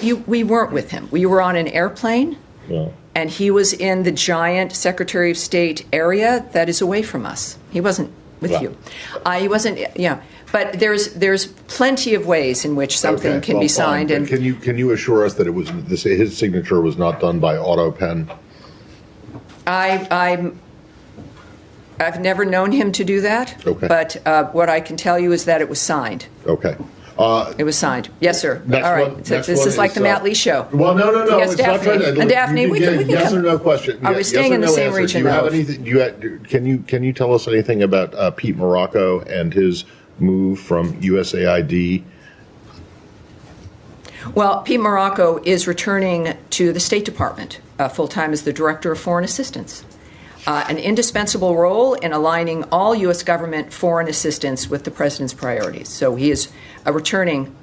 We weren't with him. We were on an airplane, and he was in the giant Secretary of State area that is away from us. He wasn't with you. He wasn't. Yeah. But there's plenty of ways in which something can be signed. And can you assure us that it was his signature was not done by auto pen? I've never known him to do that. Okay. But what I can tell you is that it was signed. Okay. It was signed. Yes, sir. All right. This is like the Matt Lee show. Well, no. Yes, it's Daphne. not trying to, and Daphne, we can yes or no question. Are we staying in the same region? Do you have anything? Can you tell us anything about Pete Morocco and his move from USAID? Well, Pete Morocco is returning to the State Department full-time as the Director of Foreign Assistance, an indispensable role in aligning all U.S. government foreign assistance with the President's priorities. So he is returning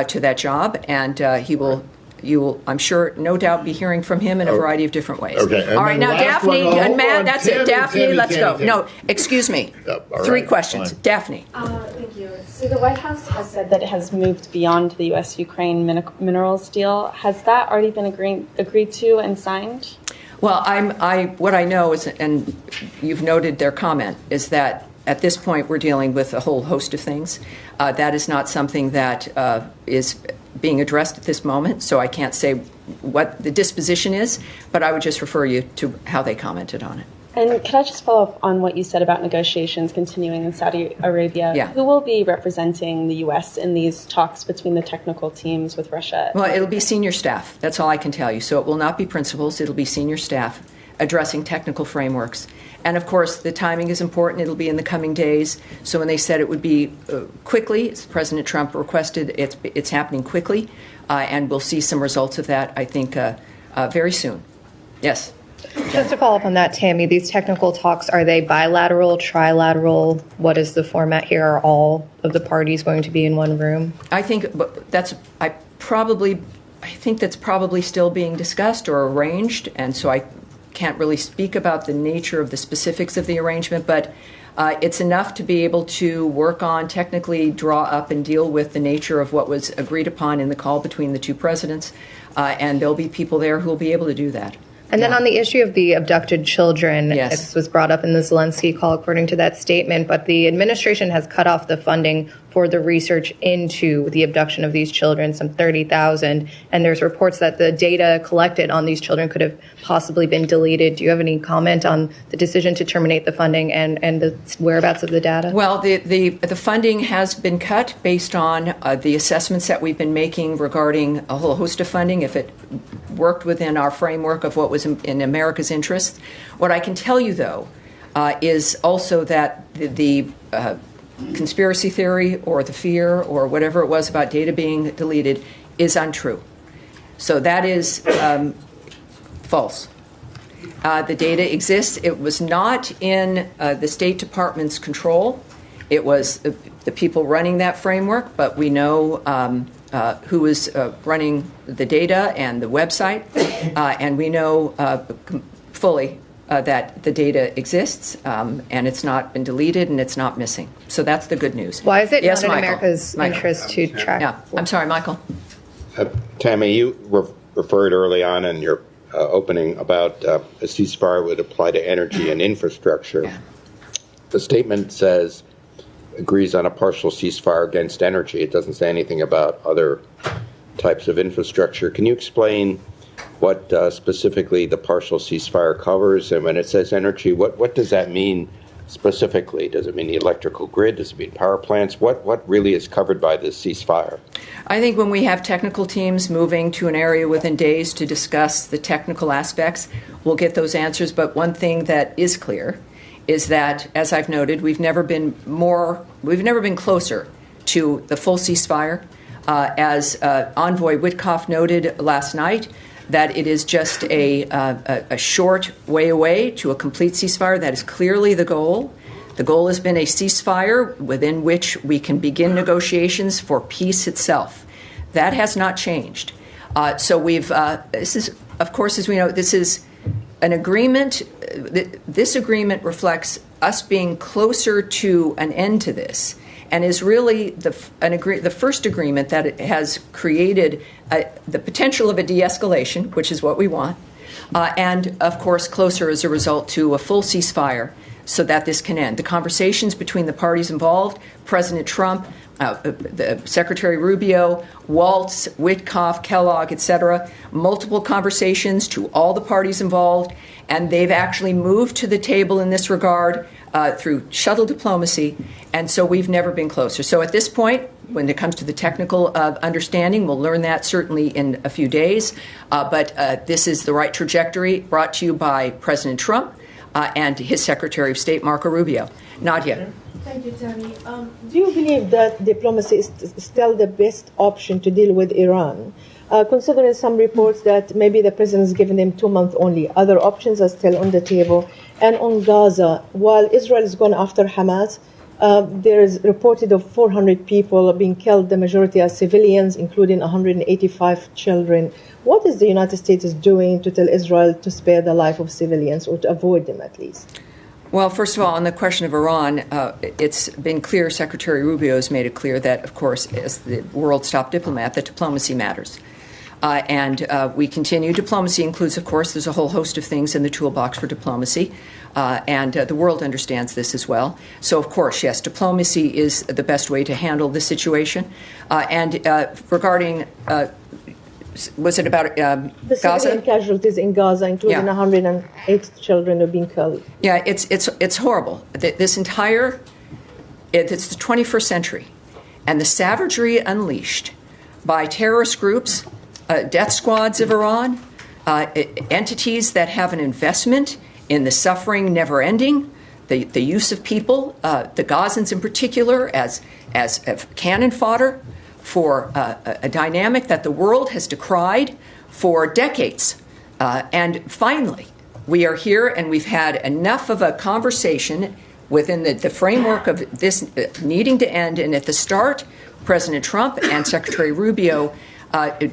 to that job, and you will, I'm sure, no doubt, be hearing from him in a variety of different ways. Okay. All right, now Daphne and Matt, that's it. Daphne, let's go. No, excuse me. Three questions. Fine. Daphne. Thank you. So the White House has said that it has moved beyond the U.S.-Ukraine minerals deal. Has that already been agreed to and signed? Well, what I know is, and you've noted their comment, is that at this point we're dealing with a whole host of things. That is not something that is being addressed at this moment, so I can't say what the disposition is, but I would just refer you to how they commented on it. And could I just follow up on what you said about negotiations continuing in Saudi Arabia? Yeah. Who will be representing the U.S. in these talks between the technical teams with Russia? Well, it'll be senior staff. That's all I can tell you. So it will not be principals. It'll be senior staff addressing technical frameworks. And, of course, the timing is important. It'll be in the coming days. So when they said it would be quickly, as President Trump requested, it's happening quickly. And we'll see some results of that, I think, very soon. Yes. Just to follow up on that, Tammy, these technical talks, are they bilateral, trilateral? What is the format here? Are all of the parties going to be in one room? I think that's probably still being discussed or arranged, and so I can't really speak about the nature of the specifics of the arrangement, but it's enough to be able to work on, technically draw up and deal with the nature of what was agreed upon in the call between the two presidents, and there'll be people there who will be able to do that. And then on the issue of the abducted children, yes. This was brought up in the Zelensky call, according to that statement, but the administration has cut off the funding for the research into the abduction of these children, some 30,000. And there's reports that the data collected on these children could have possibly been deleted. Do you have any comment on the decision to terminate the funding and the whereabouts of the data? Well, the funding has been cut based on the assessments that we've been making regarding a whole host of funding, if it worked within our framework of what was in America's interest. What I can tell you, though, is also that the conspiracy theory or the fear or whatever it was about data being deleted is untrue. So that is false. The data exists. It was not in the State Department's control. It was the people running that framework, but we know who is running the data and the website, and we know fully that the data exists, and it's not been deleted, and it's not missing. So that's the good news. Why is it yes, not in Michael. America's interest to track? Yeah, I'm sorry, Michael. Tammy, you referred early on in your opening about a ceasefire would apply to energy and infrastructure. Yeah. The statement says agrees on a partial ceasefire against energy. It doesn't say anything about other types of infrastructure. Can you explain what specifically the partial ceasefire covers? And when it says energy, what does that mean specifically? Does it mean the electrical grid? Does it mean power plants? What really is covered by this ceasefire? I think when we have technical teams moving to an area within days to discuss the technical aspects, we'll get those answers. But one thing that is clear is that, as I've noted, we've never been closer to the full ceasefire. As Envoy Witkoff noted last night, that it is just a short way away to a complete ceasefire. That is clearly the goal. The goal has been a ceasefire within which we can begin negotiations for peace itself. That has not changed. So this is, of course, as we know, this is an agreement. This agreement reflects us being closer to an end to this. and is really the first agreement that it has created the potential of a de-escalation, which is what we want, and, of course, closer as a result to a full ceasefire so that this can end. The conversations between the parties involved, President Trump, the Secretary Rubio, Waltz, Witkoff, Kellogg, etc., multiple conversations to all the parties involved, and they've actually moved to the table in this regard through shuttle diplomacy, and so we've never been closer. So at this point, when it comes to the technical understanding, we'll learn that certainly in a few days, but this is the right trajectory brought to you by President Trump and his Secretary of State, Marco Rubio. Nadia. Thank you, Tammy. Do you believe that diplomacy is still the best option to deal with Iran? Considering some reports that maybe the president has given them 2 months only, other options are still on the table. And on Gaza, while Israel is going after Hamas, there is reported of 400 people being killed, the majority are civilians, including 185 children. What is the United States doing to tell Israel to spare the life of civilians, or to avoid them at least? Well, first of all, on the question of Iran, it's been clear, Secretary Rubio has made it clear that, of course, as the world's top diplomat, that diplomacy matters. And we continue. Diplomacy includes, of course, there's a whole host of things in the toolbox for diplomacy, and the world understands this as well. So, of course, yes, diplomacy is the best way to handle this situation. And regarding, was it about the Gaza? Civilian casualties in Gaza, including 108 children who have been killed. Yeah, it's horrible. This entire, it's the 21st century, and the savagery unleashed by terrorist groups, death squads of Iran, entities that have an investment in the suffering never ending, the use of people, the Gazans in particular, as cannon fodder for a dynamic that the world has decried for decades. And finally, we are here, and we've had enough of a conversation within the framework of this needing to end. And at the start, President Trump and Secretary Rubio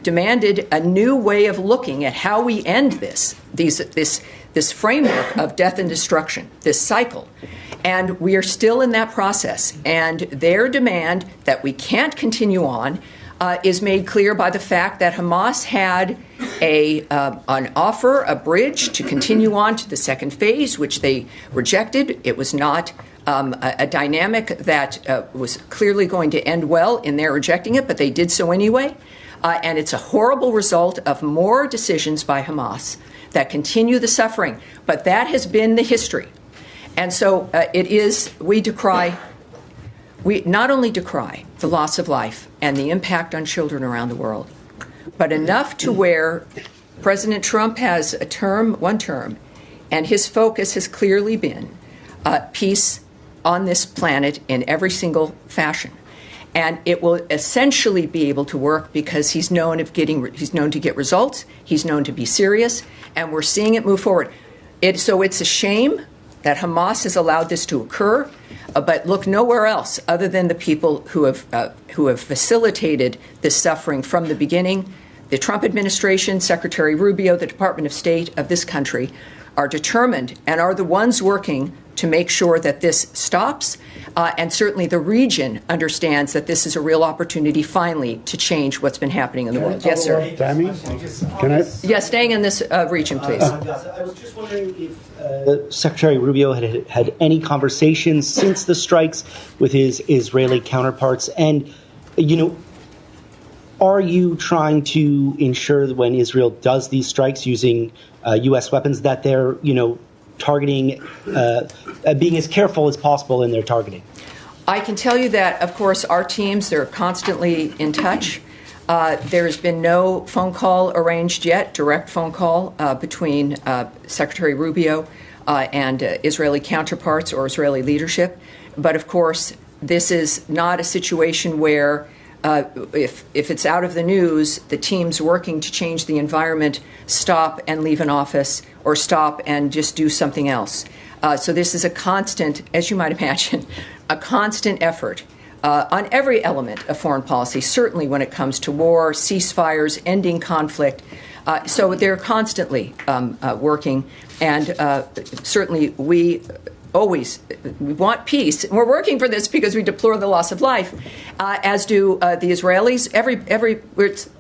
demanded a new way of looking at how we end this framework of death and destruction, this cycle. And we are still in that process. And their demand that we can't continue on is made clear by the fact that Hamas had an offer, a bridge to continue on to the second phase, which they rejected. It was not a dynamic that was clearly going to end well in their rejecting it, but they did so anyway. And it's a horrible result of more decisions by Hamas that continue the suffering. But that has been the history. And so we not only decry the loss of life and the impact on children around the world, but enough to where President Trump has one term, and his focus has clearly been peace on this planet in every single fashion. And it will essentially be able to work because he's known to get results, he's known to be serious, and we're seeing it move forward. So it's a shame that Hamas has allowed this to occur, but look nowhere else other than the people who have facilitated this suffering from the beginning. The Trump administration, Secretary Rubio, the Department of State of this country are determined and are the ones working to make sure that this stops. And certainly the region understands that this is a real opportunity finally to change what's been happening in the world. Yes, sir. Tammy, can I? Yes, staying in this region, please. I was just wondering if Secretary Rubio had any conversations since the strikes with his Israeli counterparts. And, are you trying to ensure that when Israel does these strikes using U.S. weapons that they're, targeting, being as careful as possible in their targeting? I can tell you that, of course, our teams, they're constantly in touch. There has been no phone call arranged yet, direct phone call between Secretary Rubio and Israeli counterparts or Israeli leadership. But, of course, this is not a situation where if it's out of the news, the teams working to change the environment stop and leave an office or stop and just do something else. So this is a constant, as you might imagine, a constant effort on every element of foreign policy, certainly when it comes to war, ceasefires, ending conflict. So they're constantly working, and certainly we always, we want peace. And we're working for this because we deplore the loss of life, as do the Israelis.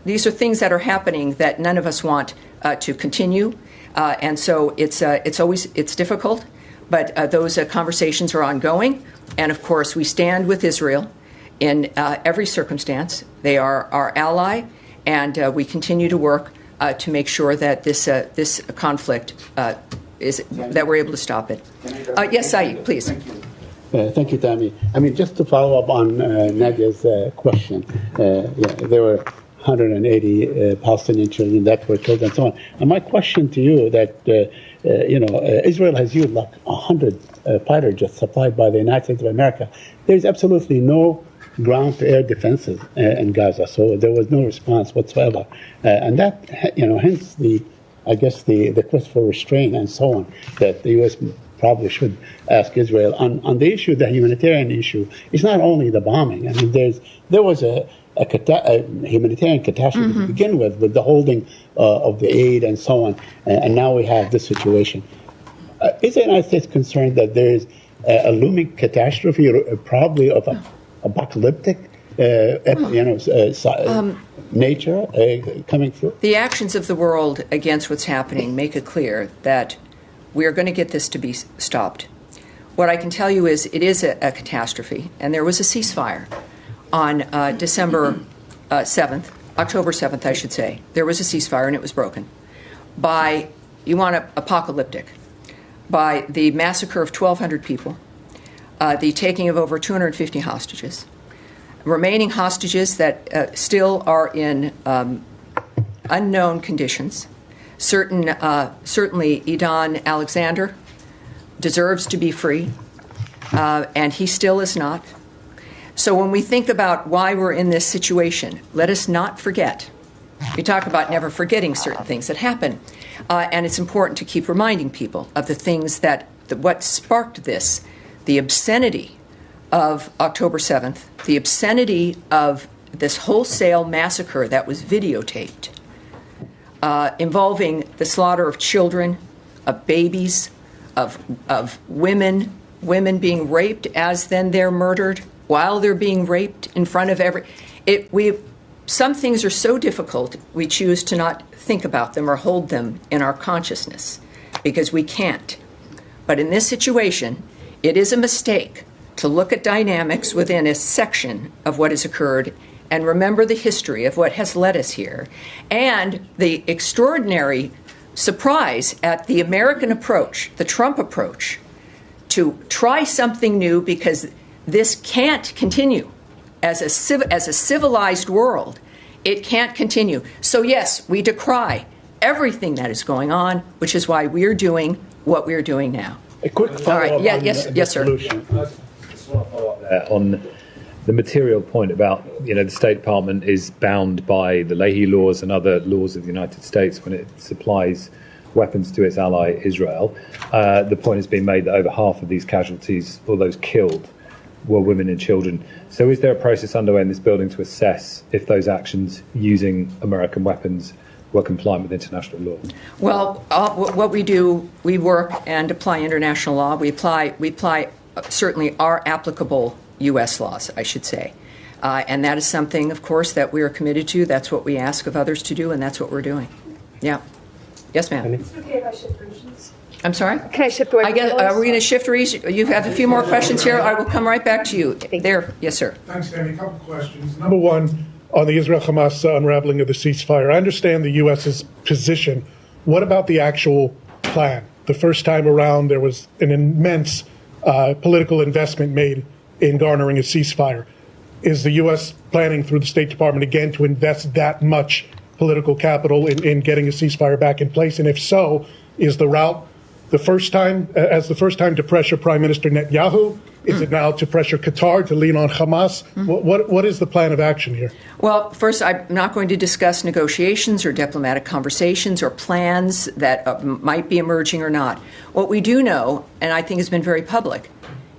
These are things that are happening that none of us want to continue, and so it's difficult. But those conversations are ongoing, and of course we stand with Israel in every circumstance. They are our ally, and we continue to work to make sure that this conflict that we're able to stop it. Yes, Saeed, please. Thank you, Tammy. I mean, just to follow up on Nadia's question, there were 180 Palestinian children that were killed and so on. And my question to you that, Israel has used like 100 fighter jets supplied by the United States of America. There's absolutely no ground-to-air defenses in Gaza, so there was no response whatsoever. And that, hence the quest for restraint and so on, that the U.S. probably should ask Israel. On the issue, the humanitarian issue, it's not only the bombing. I mean, there was a humanitarian catastrophe to begin with the holding of the aid and so on, and now we have this situation. Is the United States concerned that there is a looming catastrophe, probably of apocalyptic nature coming through? The actions of the world against what's happening make it clear that we are going to get this to be stopped. What I can tell you is it is a catastrophe, and there was a ceasefire on October 7th, I should say. There was a ceasefire, and it was broken by, apocalyptic, by the massacre of 1,200 people, the taking of over 250 hostages, remaining hostages that still are in unknown conditions. Certainly, Idan Alexander deserves to be free, and he still is not. So when we think about why we're in this situation, let us not forget. We talk about never forgetting certain things that happen, and it's important to keep reminding people of the things what sparked this, the obscenity of October 7th, the obscenity of this wholesale massacre that was videotaped, involving the slaughter of children, of babies, of women being raped as then they're murdered while they're being raped in front of some things are so difficult we choose to not think about them or hold them in our consciousness because we can't. But in this situation, it is a mistake to look at dynamics within a section of what has occurred and remember the history of what has led us here and the extraordinary surprise at the American approach, the Trump approach, to try something new because this can't continue. As a civilized world, it can't continue. So yes, we decry everything that is going on, which is why we're doing what we're doing now. A quick follow-up. All right. Yes, sir. I just want to follow up there on the material point about, the State Department is bound by the Leahy laws and other laws of the United States when it supplies weapons to its ally Israel. The point has been made that over half of these casualties, or those killed, were women and children. So is there a process underway in this building to assess if those actions using American weapons were compliant with international law? Well, what we do, we work and apply international law. We apply certainly our applicable U.S. laws, I should say. And that is something, of course, that we are committed to. That's what we ask of others to do, and that's what we're doing. Yeah. Yes, ma'am. It's okay if I shift regions. I'm sorry? Can I shift away? Are we going to shift regions? You have a few more questions here. I will come right back to you. There. Yes, sir. Thanks, Tammy. A couple of questions. Number one, on the Israel-Hamas unraveling of the ceasefire. I understand the U.S.'s position. What about the actual plan? The first time around, there was an immense political investment made in garnering a ceasefire. Is the U.S. planning through the State Department again to invest that much political capital in getting a ceasefire back in place? And if so, is the route the first time to pressure Prime Minister Netanyahu? Is it now to pressure Qatar to lean on Hamas? What is the plan of action here? Well, first, I'm not going to discuss negotiations or diplomatic conversations or plans that might be emerging or not. What we do know, and I think has been very public,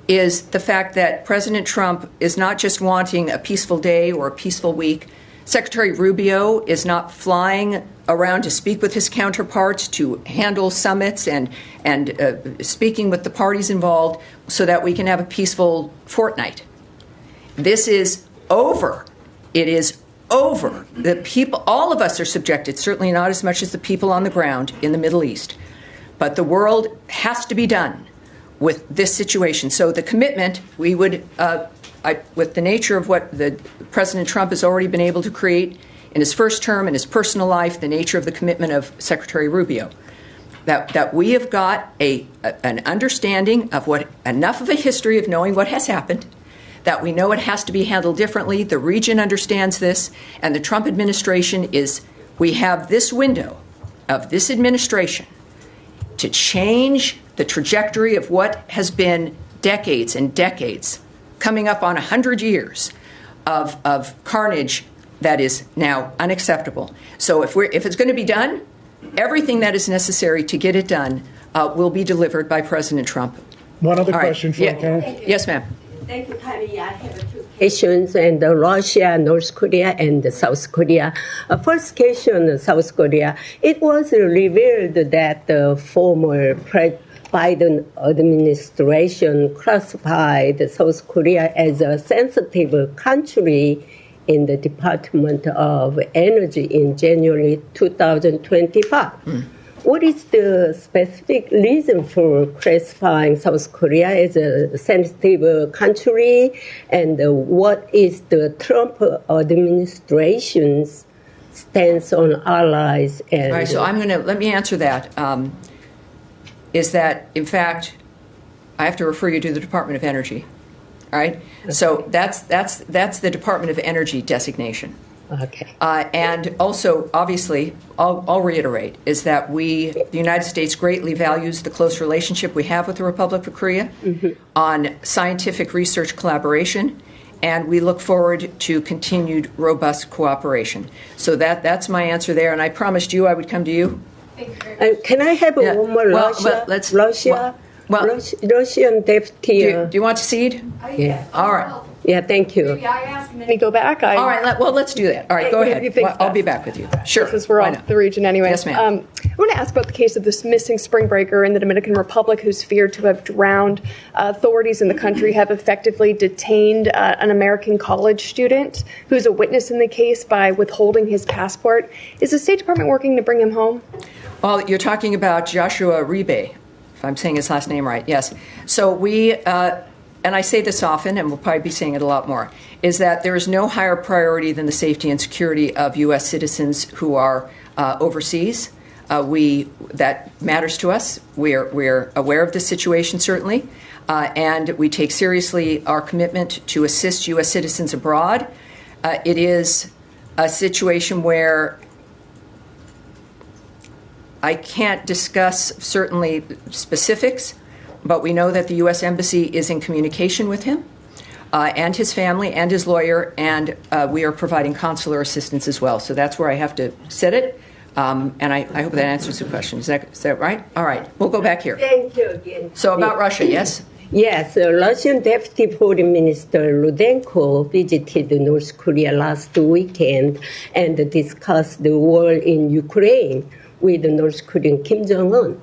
is the fact that President Trump is not just wanting a peaceful day or a peaceful week. Secretary Rubio is not flying around to speak with his counterparts, to handle summits and speaking with the parties involved so that we can have a peaceful fortnight. This is over. It is over. The people, all of us are subjected, certainly not as much as the people on the ground in the Middle East. But the world has to be done with this situation. So the commitment, we would, with the nature of what President Trump has already been able to create in his first term, in his personal life, the nature of the commitment of Secretary Rubio, that we have got an understanding of what, enough of a history of knowing what has happened, that we know it has to be handled differently. The region understands this, and the Trump administration we have this window of this administration to change the trajectory of what has been decades and decades, coming up on 100 years of carnage that is now unacceptable. So if it's going to be done, everything that is necessary to get it done will be delivered by President Trump. One other question for you. Yes, ma'am. Thank you, Tammy. I have two questions, and Russia, North Korea, and South Korea. First question, South Korea. It was revealed that the former Biden administration classified South Korea as a sensitive country in the Department of Energy in January 2025. What is the specific reason for classifying South Korea as a sensitive country, and what is the Trump administration's stance on allies? And all right, so let me answer that. Is that, in fact, I have to refer you to the Department of Energy. All right, okay. So that's the Department of Energy designation. Okay. And also, obviously, I'll reiterate, is that the United States greatly values the close relationship we have with the Republic of Korea on scientific research collaboration, and we look forward to continued robust cooperation. So that's my answer there, and I promised you I would come to you. Can I have one more Russian deputy? Do you want to cede? Yeah. All right. Yeah, thank you. Maybe I ask and then you go back. All right, let's do that. All right, go ahead. I'll be back with you. Sure. Since we're on the region anyway. Yes, ma'am. I want to ask about the case of this missing spring breaker in the Dominican Republic who's feared to have drowned. Authorities in the country have effectively detained an American college student who's a witness in the case by withholding his passport. Is the State Department working to bring him home? Well, you're talking about Joshua Ribe, if I'm saying his last name right, yes. So we, and I say this often, and we'll probably be saying it a lot more, is that there is no higher priority than the safety and security of U.S. citizens who are overseas. That matters to us. We're aware of the situation, certainly, and we take seriously our commitment to assist U.S. citizens abroad. It is a situation where I can't discuss certainly specifics, but we know that the U.S. Embassy is in communication with him and his family and his lawyer, and we are providing consular assistance as well. So that's where I have to set it, and I hope that answers the question. Is that right? All right. We'll go back here. Thank you again. So about Russia, yes? Yes, Russian Deputy Foreign Minister Rudenko visited North Korea last weekend and discussed the war in Ukraine with North Korean Kim Jong-un.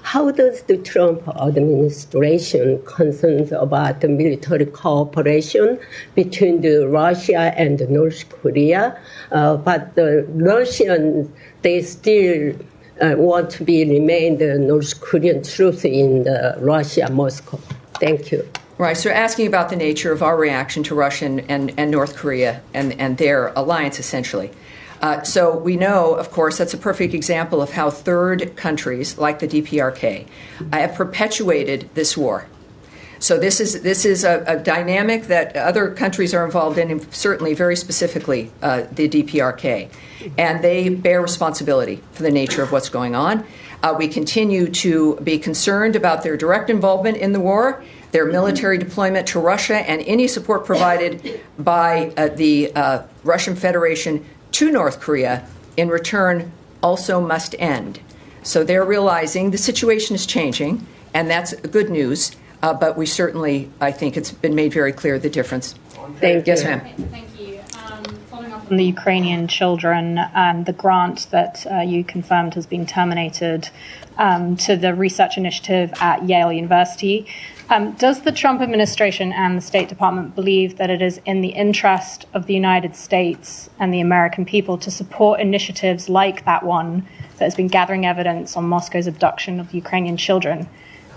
How does the Trump administration concerns about the military cooperation between Russia and North Korea? But the Russians, they still want to remain the North Korean troops in Russia, Moscow. Thank you. Right, so asking about the nature of our reaction to Russia and North Korea and their alliance, essentially. So we know, of course, that's a perfect example of how third countries, like the DPRK, have perpetuated this war. So this is a dynamic that other countries are involved in, and certainly very specifically the DPRK. And they bear responsibility for the nature of what's going on. We continue to be concerned about their direct involvement in the war, their military deployment to Russia, and any support provided by the Russian Federation to North Korea in return also must end. So they're realizing the situation is changing, and that's good news. But we certainly, I think it's been made very clear the difference. Thank you. Yes, ma'am. Thank you. Following up on the Ukrainian children and the grant that you confirmed has been terminated to the research initiative at Yale University. Does the Trump administration and the State Department believe that it is in the interest of the United States and the American people to support initiatives like that one that has been gathering evidence on Moscow's abduction of Ukrainian children?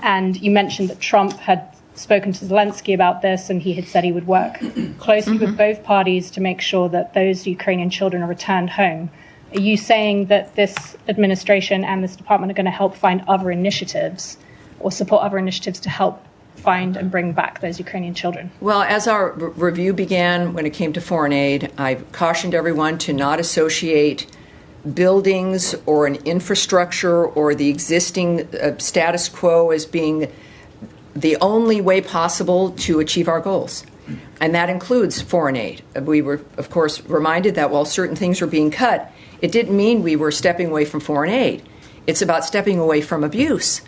And you mentioned that Trump had spoken to Zelensky about this, and he had said he would work closely with both parties to make sure that those Ukrainian children are returned home. Are you saying that this administration and this department are going to help find other initiatives or support other initiatives to help find and bring back those Ukrainian children? Well, as our review began when it came to foreign aid, I cautioned everyone to not associate buildings or an infrastructure or the existing status quo as being the only way possible to achieve our goals. And that includes foreign aid. We were, of course, reminded that while certain things were being cut, it didn't mean we were stepping away from foreign aid. It's about stepping away from abuse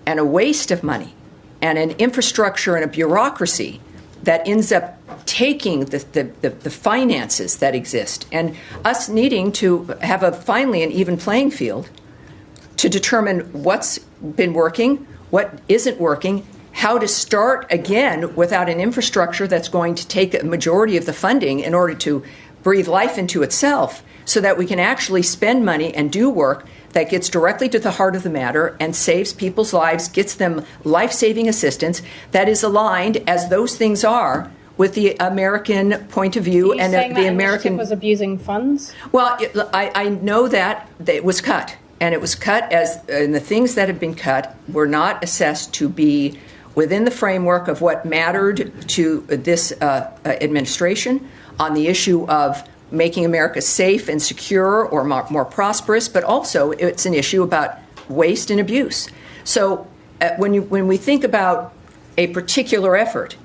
and a waste of money and an infrastructure and a bureaucracy that ends up taking the finances that exist, and us needing to have finally an even playing field to determine what's been working, what isn't working, how to start again without an infrastructure that's going to take a majority of the funding in order to breathe life into itself, so that we can actually spend money and do work that gets directly to the heart of the matter and saves people's lives, gets them life-saving assistance that is aligned, as those things are, with the American point of view. Are you and saying the that American was abusing funds? Well, I know that it was cut, and it was cut and the things that have been cut were not assessed to be within the framework of what mattered to this administration on the issue of making America safe and secure or more prosperous, but also it's an issue about waste and abuse. So when we think about a particular effort,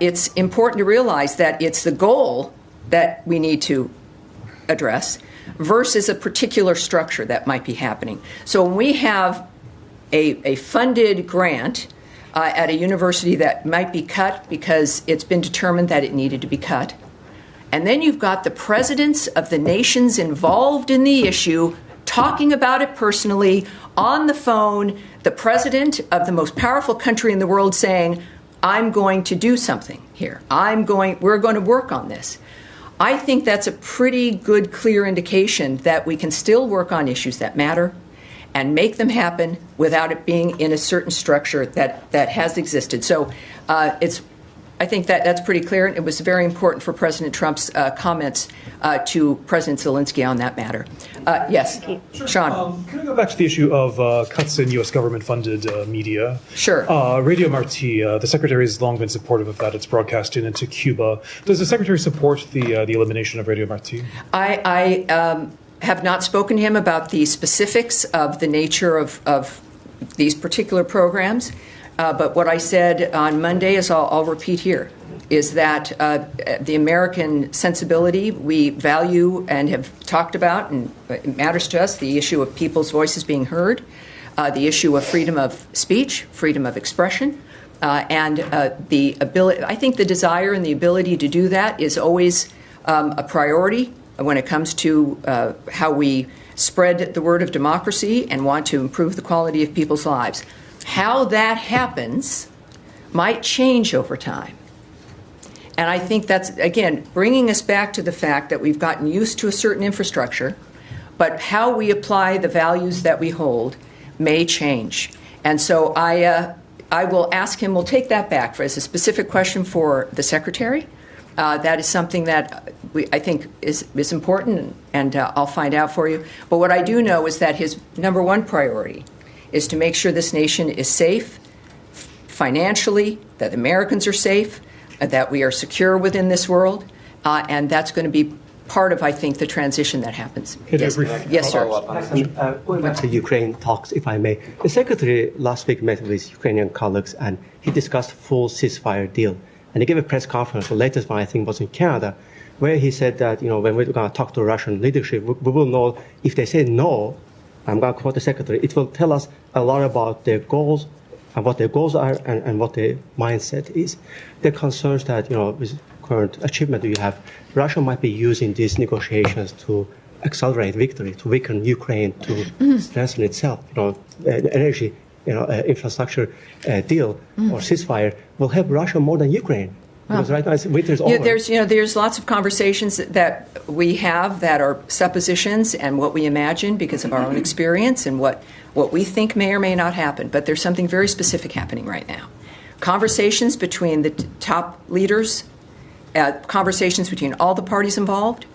it's important to realize that it's the goal that we need to address versus a particular structure that might be happening. So when we have a funded grant at a university that might be cut because it's been determined that it needed to be cut, and then you've got the presidents of the nations involved in the issue talking about it personally on the phone, the president of the most powerful country in the world saying, I'm going to do something here. We're going to work on this. I think that's a pretty good, clear indication that we can still work on issues that matter and make them happen without it being in a certain structure that has existed. So I think that's pretty clear. It was very important for President Trump's comments to President Zelensky on that matter. Yes, sure. Sean. Can I go back to the issue of cuts in U.S. government-funded media? Sure. Radio Marti, the Secretary has long been supportive of that. It's broadcasting into Cuba. Does the Secretary support the elimination of Radio Marti? I have not spoken to him about the specifics of the nature of these particular programs. But what I said on Monday, is I'll repeat here, is that the American sensibility we value and have talked about, and it matters to us, the issue of people's voices being heard, the issue of freedom of speech, freedom of expression, and the ability. I think the desire and the ability to do that is always a priority when it comes to how we spread the word of democracy and want to improve the quality of people's lives. How that happens might change over time. And I think that's, again, bringing us back to the fact that we've gotten used to a certain infrastructure, but how we apply the values that we hold may change. And so I will ask him, we'll take that back as a specific question for the Secretary. That is something that I think is important, and I'll find out for you. But what I do know is that his number one priority is to make sure this nation is safe financially, that Americans are safe, that we are secure within this world, and that's going to be part of, I think, the transition that happens. Yes, sir. Going back to Ukraine talks, if I may. The Secretary last week met with his Ukrainian colleagues, and he discussed full ceasefire deal. And he gave a press conference, the latest one I think was in Canada, where he said that, when we're going to talk to Russian leadership, we will know if they say no, I'm going to quote the Secretary, it will tell us a lot about their goals and what their goals are and what their mindset is. There are concerns that, with current achievement you have, Russia might be using these negotiations to accelerate victory, to weaken Ukraine, to strengthen itself. Energy, infrastructure deal or ceasefire will help Russia more than Ukraine. Because right now winter's over. There's lots of conversations that we have that are suppositions and what we imagine because of our own experience and what we think may or may not happen. But there's something very specific happening right now. Conversations between the top leaders, conversations between all the parties involved,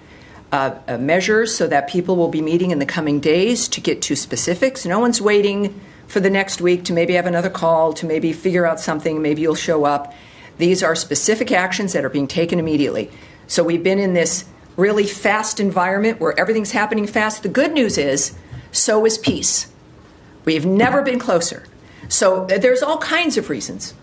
measures so that people will be meeting in the coming days to get to specifics. No one's waiting for the next week to maybe have another call, to maybe figure out something, maybe you'll show up. These are specific actions that are being taken immediately. So we've been in this really fast environment where everything's happening fast. The good news is, so is peace. We've never been closer. So there's all kinds of reasons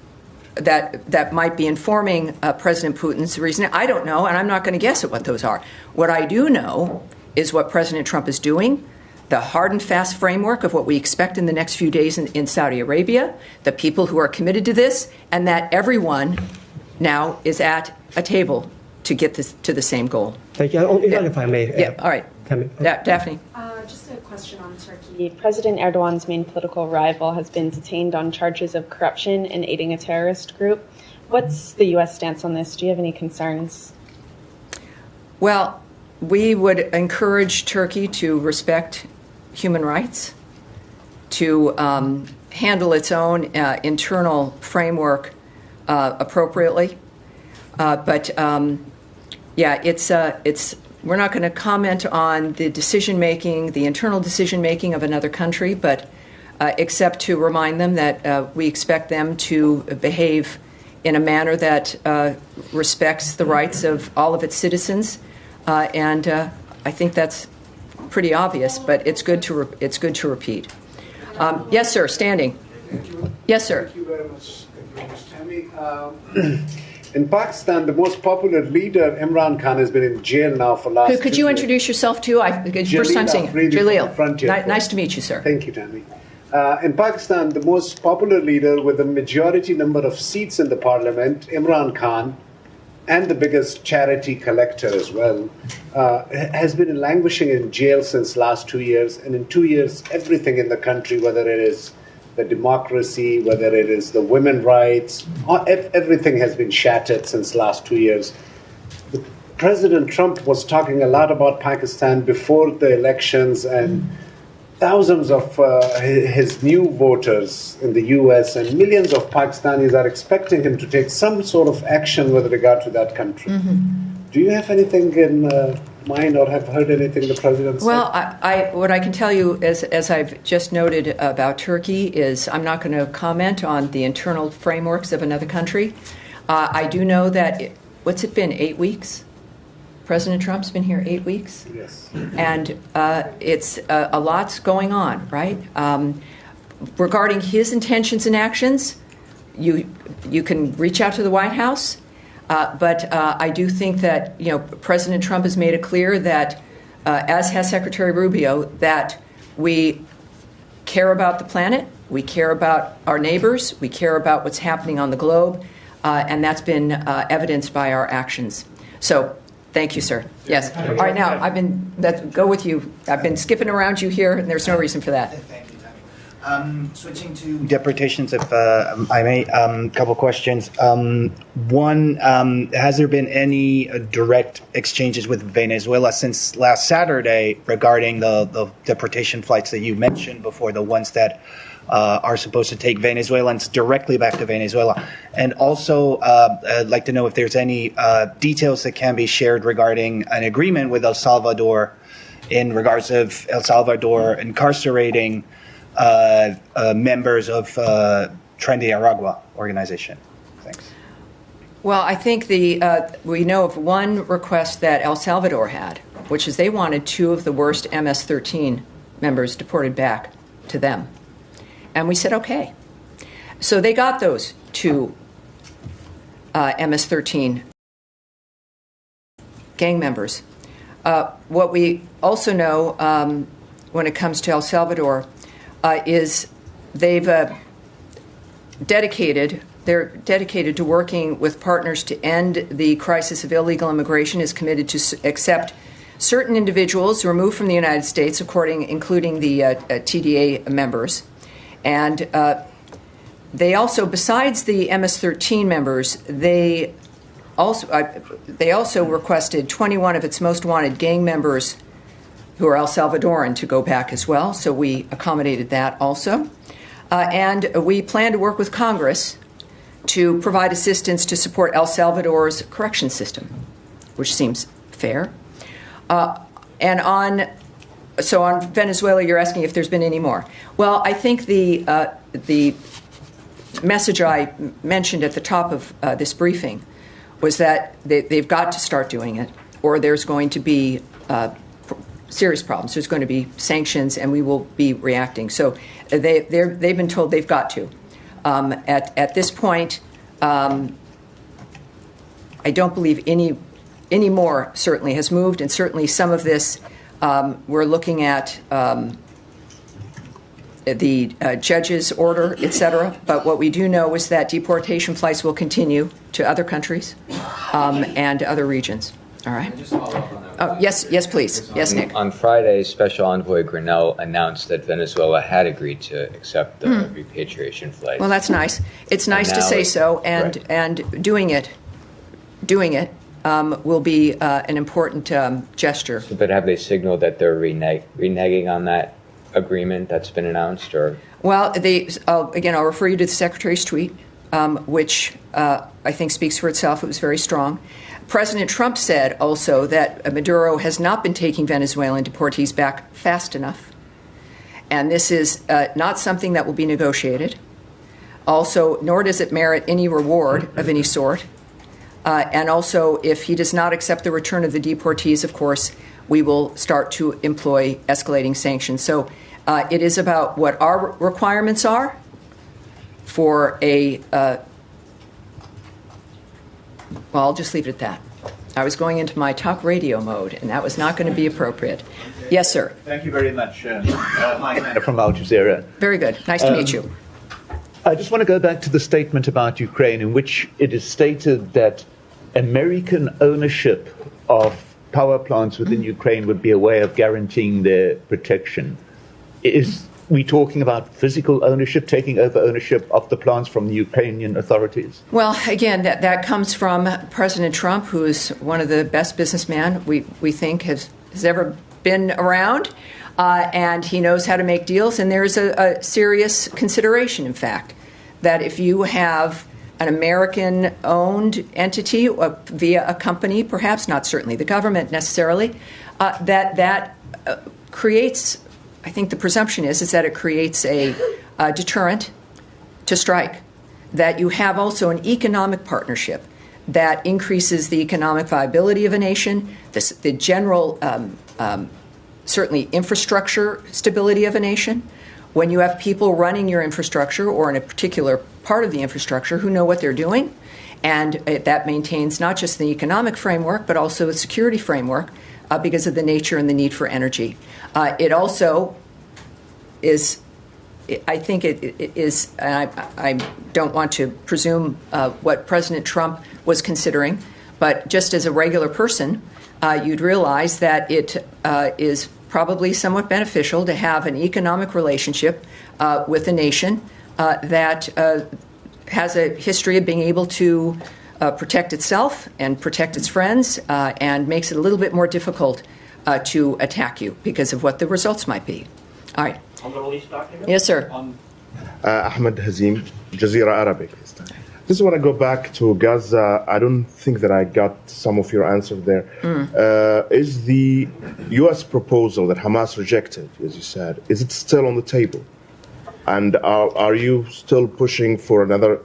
that might be informing President Putin's reasoning. I don't know, and I'm not going to guess at what those are. What I do know is what President Trump is doing, the hard and fast framework of what we expect in the next few days in Saudi Arabia, the people who are committed to this, and that everyone now is at a table to get this to the same goal. Thank you. If I may. All right. Daphne. Just a question on Turkey. President Erdogan's main political rival has been detained on charges of corruption and aiding a terrorist group. What's the U.S. stance on this? Do you have any concerns? Well, we would encourage Turkey to respect human rights, to handle its own internal framework appropriately. We're not going to comment on the decision-making, the internal decision-making of another country, but except to remind them that we expect them to behave in a manner that respects the rights of all of its citizens. And I think that's pretty obvious, but it's good to repeat. Yes, sir. Standing. Yes, sir. Thank you very much. Tammy. In Pakistan, the most popular leader, Imran Khan, has been in jail now for last. Could you introduce yourself too? First time seeing you. Jaleel. Nice to meet you, sir. Thank you, Tammy. In Pakistan, the most popular leader with the majority number of seats in the parliament, Imran Khan, and the biggest charity collector as well, has been languishing in jail since last 2 years. And in 2 years, everything in the country, whether it is the democracy, whether it is the women's rights, everything has been shattered since last 2 years. President Trump was talking a lot about Pakistan before the elections, and thousands of his new voters in the U.S. and millions of Pakistanis are expecting him to take some sort of action with regard to that country. Do you have anything in mind or have heard anything the president said? Well, what I can tell you, as I've just noted about Turkey, is I'm not going to comment on the internal frameworks of another country. I do know that, what's it been, 8 weeks? President Trump's been here 8 weeks? Yes. And it's a lot's going on, right? Regarding his intentions and actions, you can reach out to the White House. But I do think that President Trump has made it clear that, as has Secretary Rubio, that we care about the planet, we care about our neighbors, we care about what's happening on the globe, and that's been evidenced by our actions. So, thank you, sir. Yes. All right, now go with you. I've been skipping around you here, and there's no reason for that. Switching to deportations, if I may, a couple questions. One, has there been any direct exchanges with Venezuela since last Saturday regarding the deportation flights that you mentioned before, the ones that are supposed to take Venezuelans directly back to Venezuela? And also, I'd like to know if there's any details that can be shared regarding an agreement with El Salvador in regards of El Salvador incarcerating members of Tren de Aragua organization. Thanks. Well, I think we know of one request that El Salvador had, which is they wanted 2 of the worst MS-13 members deported back to them. And we said, okay. So they got those 2 MS-13 gang members. What we also know when it comes to El Salvador is they've dedicated they're dedicated to working with partners to end the crisis of illegal immigration, is committed to accept certain individuals removed from the United States, including the TDA members. And they also, besides the MS-13 members, they also requested 21 of its most wanted gang members who are El Salvadoran to go back as well. So we accommodated that also. And we plan to work with Congress to provide assistance to support El Salvador's correction system, which seems fair. And on Venezuela, you're asking if there's been any more. Well, I think the message I mentioned at the top of this briefing was that they've got to start doing it, or there's going to be serious problems. There's going to be sanctions, and we will be reacting. So they've been told they've got to. At this point, I don't believe any more certainly has moved, and certainly some of this we're looking at the judge's order, etc. But what we do know is that deportation flights will continue to other countries and other regions. All right. Oh, yes, please. Yes, Nick. On Friday, Special Envoy Grinnell announced that Venezuela had agreed to accept the repatriation flights. Well, that's nice. It's nice to say so, and right. and doing it will be an important gesture. But have they signaled that they're reneging on that agreement that's been announced, or? Well, again, I'll refer you to the Secretary's tweet, which I think speaks for itself. It was very strong. President Trump said also that Maduro has not been taking Venezuelan deportees back fast enough. And this is not something that will be negotiated. Also, nor does it merit any reward of any sort. And also, if he does not accept the return of the deportees, of course, we will start to employ escalating sanctions. So it is about what our requirements are for well, I'll just leave it at that. I was going into my talk radio mode, and that was not going to be appropriate. Yes, sir. Thank you very much. Mike from Al Jazeera. Very good. Nice to meet you. I just want to go back to the statement about Ukraine, in which it is stated that American ownership of power plants within Ukraine would be a way of guaranteeing their protection. Is we talking about physical ownership, taking over ownership of the plants from the Ukrainian authorities? Well, again, that comes from President Trump, who is one of the best businessmen we think has ever been around, and he knows how to make deals. And there's a serious consideration, in fact, that if you have an American-owned entity via a company, perhaps not certainly the government necessarily, that creates, I think the presumption is that it creates a deterrent to strike, that you have also an economic partnership that increases the economic viability of a nation, the general, certainly infrastructure stability of a nation. When you have people running your infrastructure or in a particular part of the infrastructure who know what they're doing, and that maintains not just the economic framework, but also a security framework because of the nature and the need for energy. It also is, I think it is, and I don't want to presume what President Trump was considering, but just as a regular person, you'd realize that it is probably somewhat beneficial to have an economic relationship with a nation that has a history of being able to protect itself and protect its friends, and makes it a little bit more difficult to attack you because of what the results might be. All right. On the release document? Yes, sir. Ahmed Hazim, Jazeera Arabic. Just want to go back to Gaza. I don't think that I got some of your answer there. Is the U.S. proposal that Hamas rejected, as you said, is it still on the table? And are you still pushing for another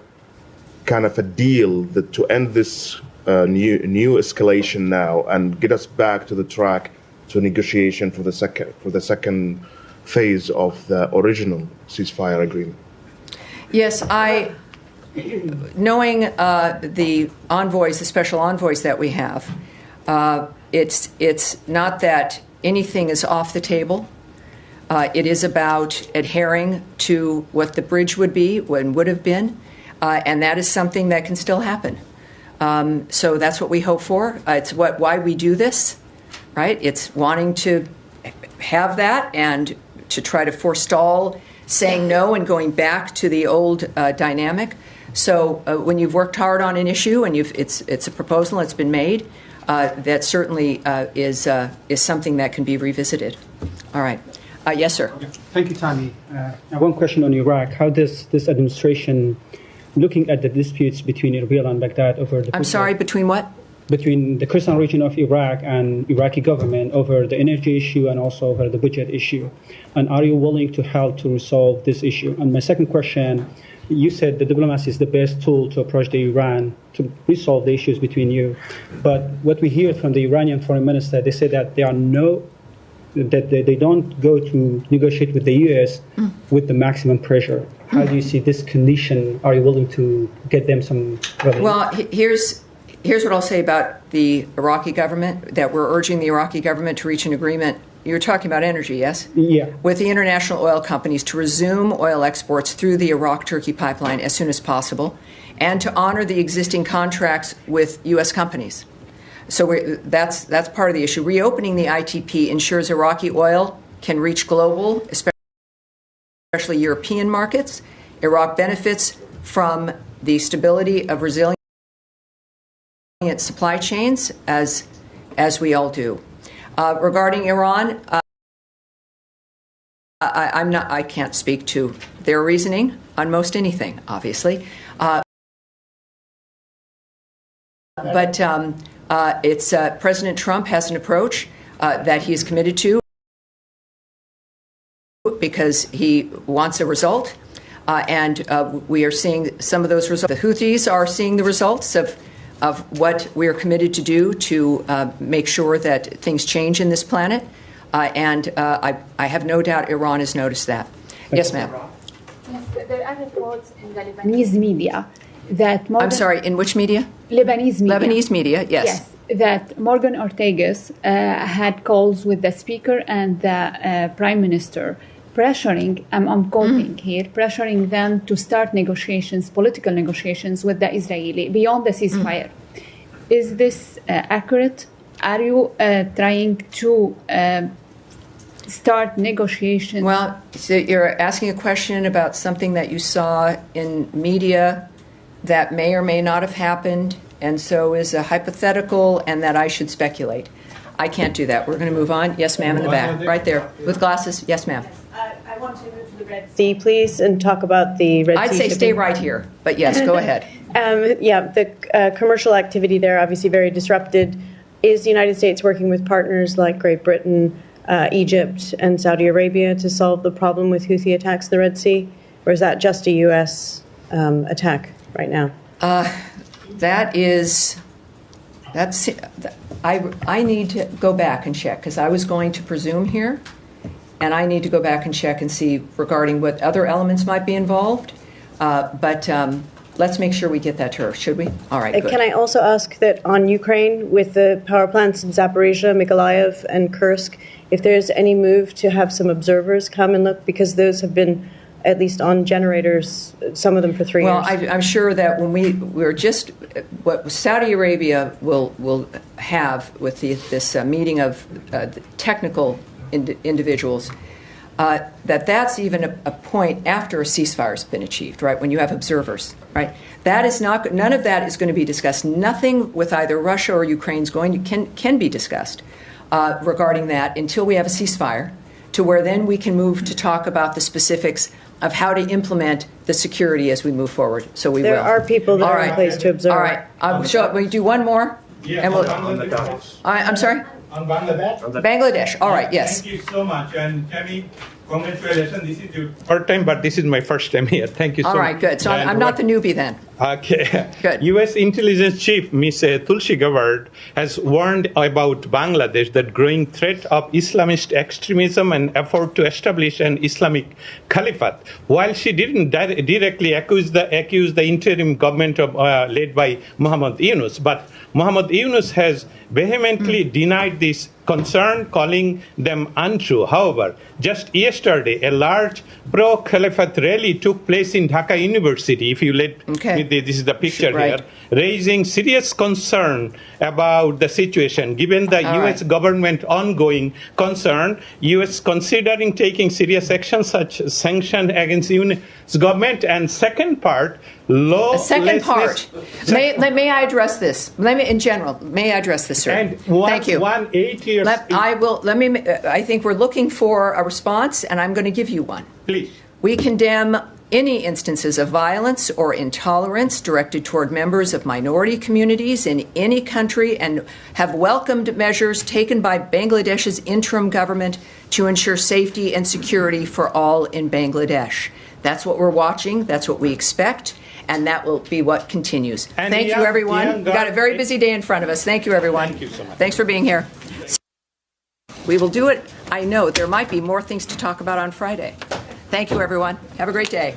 kind of a deal that to end this new escalation now and get us back to the track to negotiation for the second phase of the original ceasefire agreement? Yes, knowing the envoys, the special envoys that we have, it's not that anything is off the table. It is about adhering to what the bridge would be, what would have been. and that is something that can still happen. So that's what we hope for. It's why we do this, right? It's wanting to have that and to try to forestall saying no and going back to the old dynamic. So when you've worked hard on an issue and it's a proposal that's been made, that certainly is something that can be revisited. All right. Yes, sir. Okay. Thank you, Tammy. Now one question on Iraq. How does this administration, looking at the disputes between Erbil and Baghdad over the... I'm sorry, between what? Between the Kurdistan region of Iraq and Iraqi government over the energy issue and also over the budget issue. And are you willing to help to resolve this issue? And my second question, you said the diplomacy is the best tool to approach the Iran to resolve the issues between you. But what we hear from the Iranian foreign minister, they say that they don't go to negotiate with the U.S. with the maximum pressure. How do you see this condition? Are you willing to get them some relief? Well, here's what I'll say about the Iraqi government, that we're urging the Iraqi government to reach an agreement. You're talking about energy, yes? Yeah. With the international oil companies to resume oil exports through the Iraq-Turkey pipeline as soon as possible, and to honor the existing contracts with U.S. companies. So that's part of the issue. Reopening the ITP ensures Iraqi oil can reach global, especially European markets. Iraq benefits from the stability of resilient supply chains, as we all do. Regarding Iran, I can't speak to their reasoning on most anything, obviously. But it's President Trump has an approach that he is committed to because he wants a result, and we are seeing some of those results. The Houthis are seeing the results of what we are committed to do to make sure that things change in this planet, and I have no doubt Iran has noticed that. Yes, ma'am. Yes, there are reports in the Lebanese media that I'm sorry, in which media? Lebanese media. Lebanese media, yes. Yes, that Morgan Ortagus had calls with the Speaker and the Prime Minister, pressuring, I'm quoting here, pressuring them to start negotiations, political negotiations with the Israeli beyond the ceasefire. Is this accurate? Are you trying to start negotiations? Well, so you're asking a question about something that you saw in media that may or may not have happened, and so is a hypothetical, and that I should speculate. I can't do that. We're going to move on. Yes, ma'am, in the back, right there, with glasses. Yes, ma'am. I want to move to the Red Sea, please, and talk about the Red Sea. I'd say stay right here, but yes, go ahead. The commercial activity there obviously very disrupted. Is the United States working with partners like Great Britain, Egypt, and Saudi Arabia to solve the problem with Houthi attacks in the Red Sea, or is that just a U.S. Attack right now? I need to go back and check, because I was going to presume here, and I need to go back and check and see regarding what other elements might be involved. But let's make sure we get that to her, should we? All right, good. Can I also ask that on Ukraine, with the power plants in Zaporizhzhia, Mykolaiv, and Kursk, if there's any move to have some observers come and look, because those have been at least on generators, some of them for 3 years. Well, I'm sure that when we're just what Saudi Arabia will have with this meeting of technical individuals, that's even a point after a ceasefire has been achieved, right? When you have observers, right? That is not. None of that is going to be discussed. Nothing with either Russia or Ukraine can be discussed regarding that until we have a ceasefire, to where then we can move to talk about the specifics of how to implement the security as we move forward. So we will. There are people that are in place to observe. All right. We do one more. Yeah, and I'm sorry? On Bangladesh? Bangladesh. All right, yes. Thank you so much. And Tammy, congratulations. This is your third time, but this is my first time here. Thank you so much. All right, good. So I'm not the newbie then. Okay. Good. U.S. Intelligence Chief Ms. Tulsi Gabbard has warned about Bangladesh, that growing threat of Islamist extremism and effort to establish an Islamic caliphate. While she didn't directly accuse the interim government led by Muhammad Yunus, but Muhammad Yunus has vehemently denied this concern, calling them untrue. However, just yesterday, a large pro-Caliphate rally took place in Dhaka University. If you let me, this is the picture here, raising serious concern about the situation. Given the U.S. government ongoing concern, U.S. considering taking serious action such as sanction against U.S. government. And second part, lawlessness. May I address this? In general, may I address this, sir? And Thank you. 8 years. I think we're looking for a response, and I'm going to give you one. Please. We condemn any instances of violence or intolerance directed toward members of minority communities in any country and have welcomed measures taken by Bangladesh's interim government to ensure safety and security for all in Bangladesh. That's what we're watching. That's what we expect. And that will be what continues. Thank you, everyone. We've got a very busy day in front of us. Thank you, everyone. Thank you so much. Thanks for being here. We will do it. I know there might be more things to talk about on Friday. Thank you, everyone. Have a great day.